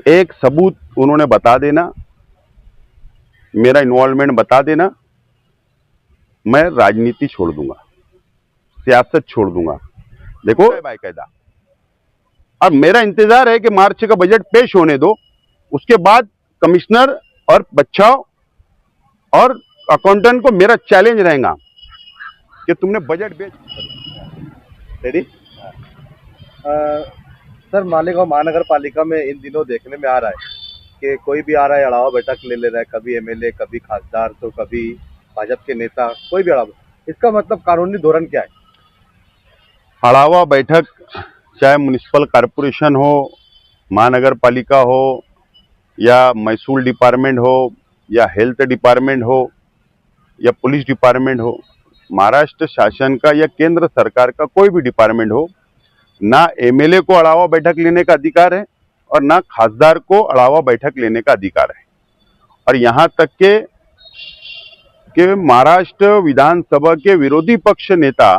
एक सबूत उन्होंने बता देना, मेरा इन्वॉल्वमेंट बता देना, मैं राजनीति छोड़ दूंगा, सियासत छोड़ दूंगा। देखो बाकायदा, और मेरा इंतजार है कि मार्च का बजट पेश होने दो, उसके बाद कमिश्नर और बचाव और अकाउंटेंट को मेरा चैलेंज रहेगा कि तुमने बजट बेच। रेडी? सर, मालेगांव महानगर पालिका में इन दिनों देखने में आ रहा है कि कोई भी आ रहा है, अड़ावा बैठक ले रहा है, कभी एमएलए, कभी खासदार, तो कभी भाजपा के नेता, कोई भी अड़ावा। इसका मतलब कानूनी धोरण क्या है? अड़ावा बैठक चाहे म्युनिसिपल कॉरपोरेशन हो, महानगर पालिका हो, या महसूल डिपार्टमेंट हो, या हेल्थ डिपार्टमेंट हो, या पुलिस डिपार्टमेंट हो, महाराष्ट्र शासन का या केंद्र सरकार का कोई भी डिपार्टमेंट हो, ना एमएलए को अड़ावा बैठक लेने का अधिकार है और ना खासदार को अड़ावा बैठक लेने का अधिकार है। और यहां तक के महाराष्ट्र विधानसभा के विरोधी पक्ष नेता,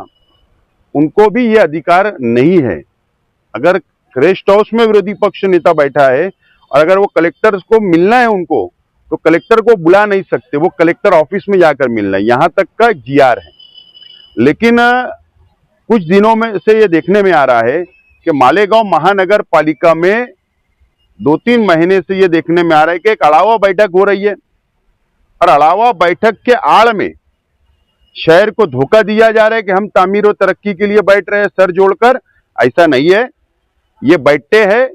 उनको भी ये अधिकार नहीं है। अगर रेस्ट हाउस में विरोधी पक्ष नेता बैठा है और अगर वो कलेक्टर को मिलना है उनको, तो कलेक्टर को बुला नहीं सकते, वो कलेक्टर ऑफिस में जाकर मिलना है, यहां तक का जीआर है। लेकिन कुछ दिनों में से ये देखने में आ रहा है कि मालेगांव महानगर पालिका में 2-3 महीने से ये देखने में आ रहा है कि एक अड़ावा बैठक हो रही है और अड़ावा बैठक के आड़ में शहर को धोखा दिया जा रहा है कि हम तामीर और तरक्की के लिए बैठ रहे हैं सर जोड़कर। ऐसा नहीं है, ये बैठते हैं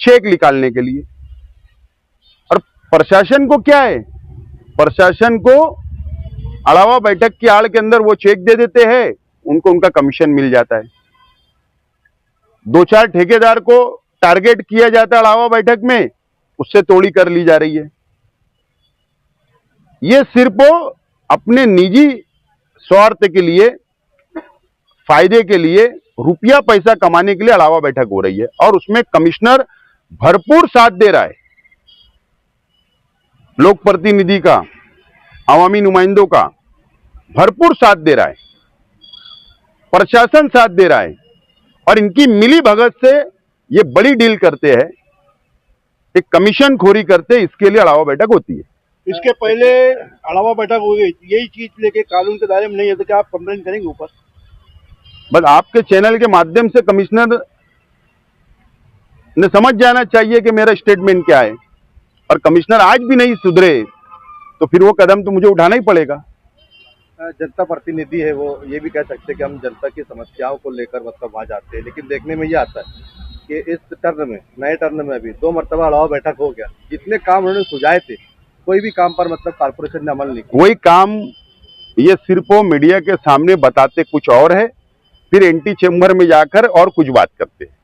चेक निकालने के लिए। और प्रशासन को क्या है, प्रशासन को अड़ावा बैठक की आड़ के अंदर वो चेक दे देते हैं, उनको उनका कमीशन मिल जाता है। 2-4 ठेकेदार को टारगेट किया जाता है अड़ावा बैठक में, उससे तोड़ी कर ली जा रही है। ये सिर्फ अपने निजी स्वार्थ के लिए, फायदे के लिए, रुपया पैसा कमाने के लिए अड़ावा बैठक हो रही है और उसमें कमिश्नर भरपूर साथ दे रहा है। लोक प्रतिनिधि का, अवामी नुमाइंदों का भरपूर साथ दे रहा है, प्रशासन साथ दे रहा है और इनकी मिली भगत से ये बड़ी डील करते हैं, एक कमीशन खोरी करते, इसके लिए अड़ावा बैठक होती है। इसके पहले अड़ावा बैठक हो गई, यही चीज लेके कानून के दायरे में नहीं है तो क्या आप कंप्लेन करेंगे ऊपर? बस आपके चैनल के माध्यम से कमिश्नर ने समझ जाना चाहिए कि मेरा स्टेटमेंट क्या है, और कमिश्नर आज भी नहीं सुधरे तो फिर वो कदम तो मुझे उठाना ही पड़ेगा। जनता प्रतिनिधि है वो, ये भी कह सकते हैं कि हम जनता की समस्याओं को लेकर मतलब वहां जाते हैं, लेकिन देखने में ये आता है कि इस टर्न में, नए टर्न में अभी 2 मरतबा अड़ावा बैठक हो गया। जितने काम उन्होंने सुझाए थे, कोई भी काम पर मतलब कारपोरेशन ने अमल नहीं किया। वही काम ये सिर्फ वो मीडिया के सामने बताते कुछ और है, फिर एंटी चेम्बर में जाकर और कुछ बात करते हैं।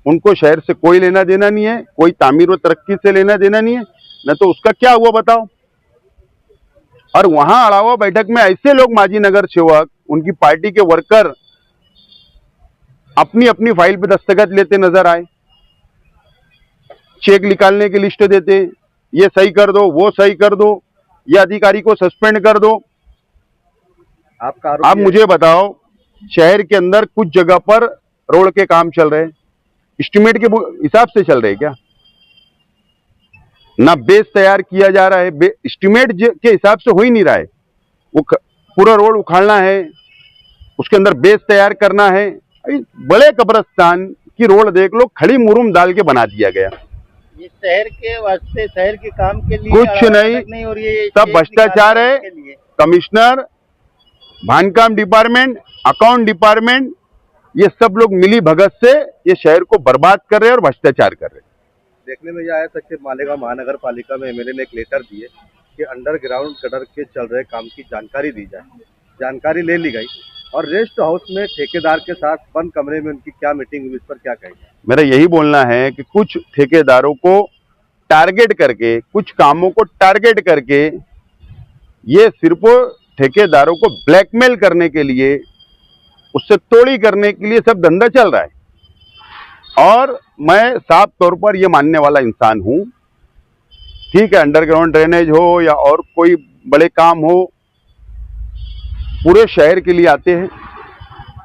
उनको शहर से कोई लेना देना नहीं है, कोई तामीर व तरक्की से लेना देना नहीं है, न तो उसका क्या हुआ बताओ। और वहां अड़ावा बैठक में ऐसे लोग, माजी नगर सेवक, उनकी पार्टी के वर्कर अपनी अपनी फाइल पे दस्तखत लेते नजर आए, चेक निकालने की लिस्ट देते, ये सही कर दो, वो सही कर दो, ये अधिकारी को सस्पेंड कर दो। आप मुझे बताओ, शहर के अंदर कुछ जगह पर रोड के काम चल रहे हैं, एस्टिमेट के हिसाब से चल रहे हैं क्या? ना बेस तैयार किया जा रहा है, एस्टिमेट के हिसाब से हो ही नहीं रहा है। वो पूरा रोड उखाड़ना है, उसके अंदर बेस तैयार करना है। बड़े कब्रिस्तान की रोड देख लो, खड़ी मुरुम डाल के बना दिया गया। ये शहर के वास्ते, शहर के काम के लिए कुछ नहीं, और ये सब भ्रष्टाचार है। कमिश्नर, बांधकाम डिपार्टमेंट, अकाउंट डिपार्टमेंट, ये सब लोग मिली भगत से ये शहर को बर्बाद कर रहे हैं और भ्रष्टाचार कर रहे हैं। देखने में यह आया था कि मालेगांव महानगर पालिका में एमएलए ने एक लेटर दिए कि अंडरग्राउंड गटर के चल रहे काम की जानकारी दी जाए। जानकारी ले ली गई और रेस्ट हाउस में ठेकेदार के साथ बंद कमरे में उनकी क्या मीटिंग हुई, इस पर क्या कहेंगे? मेरा यही बोलना है कि कुछ ठेकेदारों को टारगेट करके, कुछ कामों को टारगेट करके, ये सिर्फ ठेकेदारों को ब्लैकमेल करने के लिए, उससे तोड़ी करने के लिए सब धंधा चल रहा है। और मैं साफ तौर पर यह मानने वाला इंसान हूं, ठीक है, अंडरग्राउंड ड्रेनेज हो या और कोई बड़े काम हो, पूरे शहर के लिए आते हैं।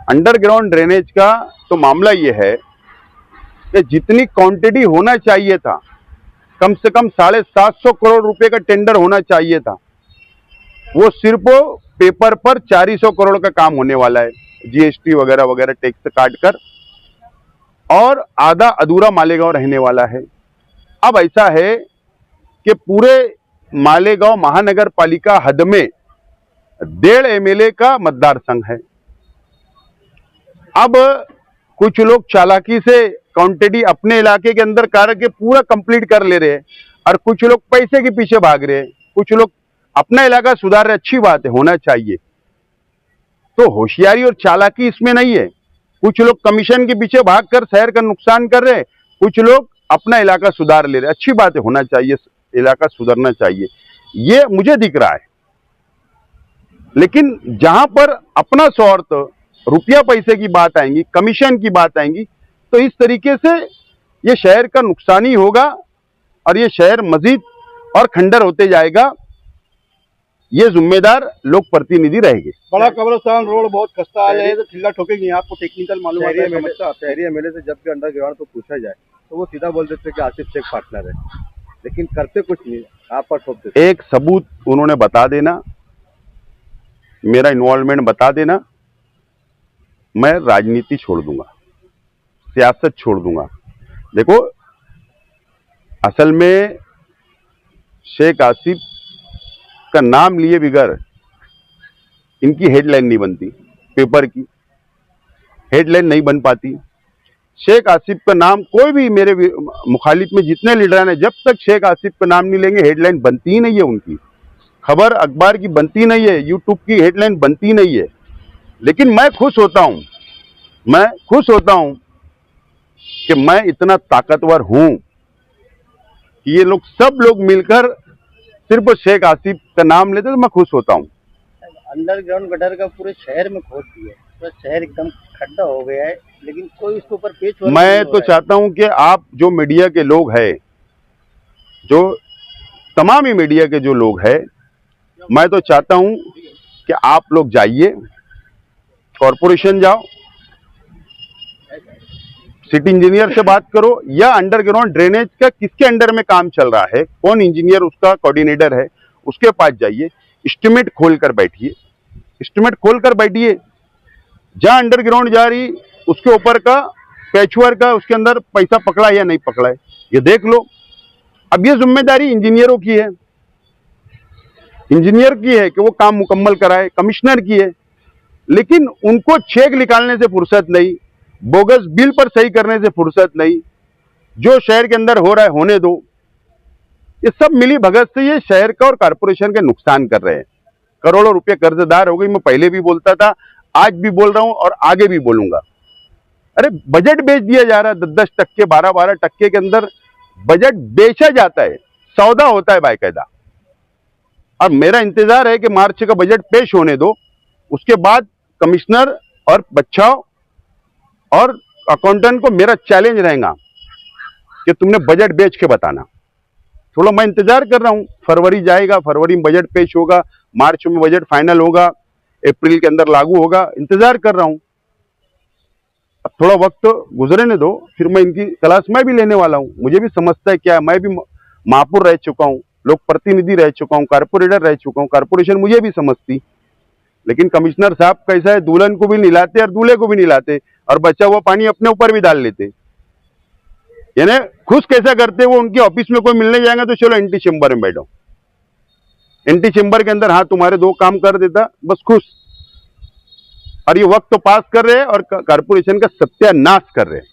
अंडरग्राउंड ड्रेनेज का तो मामला ये है कि जितनी क्वांटिटी होना चाहिए था, कम से कम 750 करोड़ रुपए का टेंडर होना चाहिए था, वो सिर्फ पेपर पर 400 करोड़ का काम होने वाला है, जीएसटी वगैरह वगैरह टैक्स काट कर, और आधा अधूरा मालेगांव रहने वाला है। अब ऐसा है कि पूरे मालेगांव महानगर पालिका हद में 1.5 एमएलए का मतदार संघ है। अब कुछ लोग चालाकी से क्वांटिटी अपने इलाके के अंदर करके पूरा कंप्लीट कर ले रहे हैं, और कुछ लोग पैसे के पीछे भाग रहे हैं, कुछ लोग अपना इलाका सुधार रहे। अच्छी बात है, होना चाहिए, तो होशियारी और चालाकी इसमें नहीं है। कुछ लोग कमीशन के पीछे भागकर शहर का नुकसान कर रहे हैं, कुछ लोग अपना इलाका सुधार ले रहे हैं। अच्छी बात है, होना चाहिए, इलाका सुधरना चाहिए, ये मुझे दिख रहा है। लेकिन जहां पर अपना स्वार्थ, रुपया पैसे की बात आएंगी, कमीशन की बात आएंगी, तो इस तरीके से ये शहर का नुकसान ही होगा और ये शहर मजीद और खंडर होते जाएगा। ये जिम्मेदार लोक प्रतिनिधि रहेंगे। बड़ा कब्रिस्तान रोड बहुत खस्ता हाल है, तो चिल्ला ठोकेंगे, आपको टेक्निकल मालूम है, शहरी एमएलए से जब भी अंडरग्राउंड को पूछा जाए तो वो सीधा बोल देते कि आसिफ शेख पार्टनर है, लेकिन करते कुछ नहीं, आप पर ठोक देते। एक सबूत उन्होंने बता देना, मेरा इन्वॉल्वमेंट बता देना, मैं राजनीति छोड़ दूंगा, सियासत छोड़ दूंगा। देखो, असल में शेख आसिफ का नाम लिए बगैर इनकी हेडलाइन नहीं बनती, पेपर की हेडलाइन नहीं बन पाती। शेख आसिफ का नाम कोई भी, मेरे मुखालिफ में जितने लीडर हैं, जब तक शेख आसिफ का नाम नहीं लेंगे हेडलाइन बनती ही नहीं है उनकी, खबर अखबार की बनती नहीं है, यूट्यूब की हेडलाइन बनती नहीं है। लेकिन मैं खुश होता हूं कि मैं इतना ताकतवर हूं कि ये लोग सब लोग मिलकर सिर्फ शेख आसिफ का नाम लेते, तो मैं खुश होता हूं। अंडरग्राउंड गटर का पूरे शहर में खोद दिया है, पूरा शहर एकदम खड्डा हो गया है, लेकिन कोई उसके ऊपर पेच वर्क मैं नहीं हो तो रहा है। चाहता हूं कि आप जो मीडिया के लोग हैं, जो तमाम ही मीडिया के जो लोग हैं, मैं तो चाहता हूं कि आप लोग जाइए, कॉरपोरेशन जाओ, सिटी इंजीनियर से बात करो, या अंडरग्राउंड ड्रेनेज का किसके अंडर में काम चल रहा है, कौन इंजीनियर उसका कोऑर्डिनेटर है, उसके पास जाइए, एस्टिमेट खोलकर बैठिए, जहां अंडरग्राउंड जा रही उसके ऊपर का पैचवर्क का, उसके अंदर पैसा पकड़ा या नहीं पकड़ा है, ये देख लो। अब ये जिम्मेदारी इंजीनियरों की है, कि वो काम मुकम्मल कराए, कमिश्नर की है। लेकिन उनको चेक निकालने से फुर्सत नहीं, बोगस बिल पर सही करने से फुर्सत नहीं, जो शहर के अंदर हो रहा है होने दो। ये सब मिली भगत से ये शहर का और कारपोरेशन के नुकसान कर रहे हैं। करोड़ों रुपए कर्जदार हो गई, मैं पहले भी बोलता था, आज भी बोल रहा हूं और आगे भी बोलूंगा। अरे बजट बेच दिया जा रहा है, 10-10 टक्के 12-12 टक्के के अंदर बजट बेचा जाता है, सौदा होता है बाकायदा। और मेरा इंतजार है कि मार्च का बजट पेश होने दो, उसके बाद कमिश्नर और बच्चाओं और अकाउंटेंट को मेरा चैलेंज रहेगा कि तुमने बजट बेच के बताना। थोड़ा मैं इंतजार कर रहा हूं, फरवरी जाएगा, फरवरी में बजट पेश होगा, मार्च में बजट फाइनल होगा, अप्रैल के अंदर लागू होगा, इंतजार कर रहा हूं। अब थोड़ा वक्त गुजरने दो, फिर मैं इनकी क्लास मैं भी लेने वाला हूं। मुझे भी समझता है क्या है, मैं भी महापौर रह चुका हूं, लोक प्रतिनिधि रह चुका हूं, कारपोरेटर रह चुका हूं, कारपोरेशन मुझे भी समझती। लेकिन कमिश्नर साहब कैसा है, दुल्हन को भी निलाते और दूल्हे को भी निलाते, और बचा हुआ पानी अपने ऊपर भी डाल लेते। यानी खुश कैसा करते, वो उनके ऑफिस में कोई मिलने जाएगा तो चलो एंटी चेंबर में बैठो, एंटी चेंबर के अंदर हाँ तुम्हारे 2 काम कर देता, बस खुश। और ये वक्त तो पास कर रहे हैं और कारपोरेशन का सत्यानाश कर रहे हैं।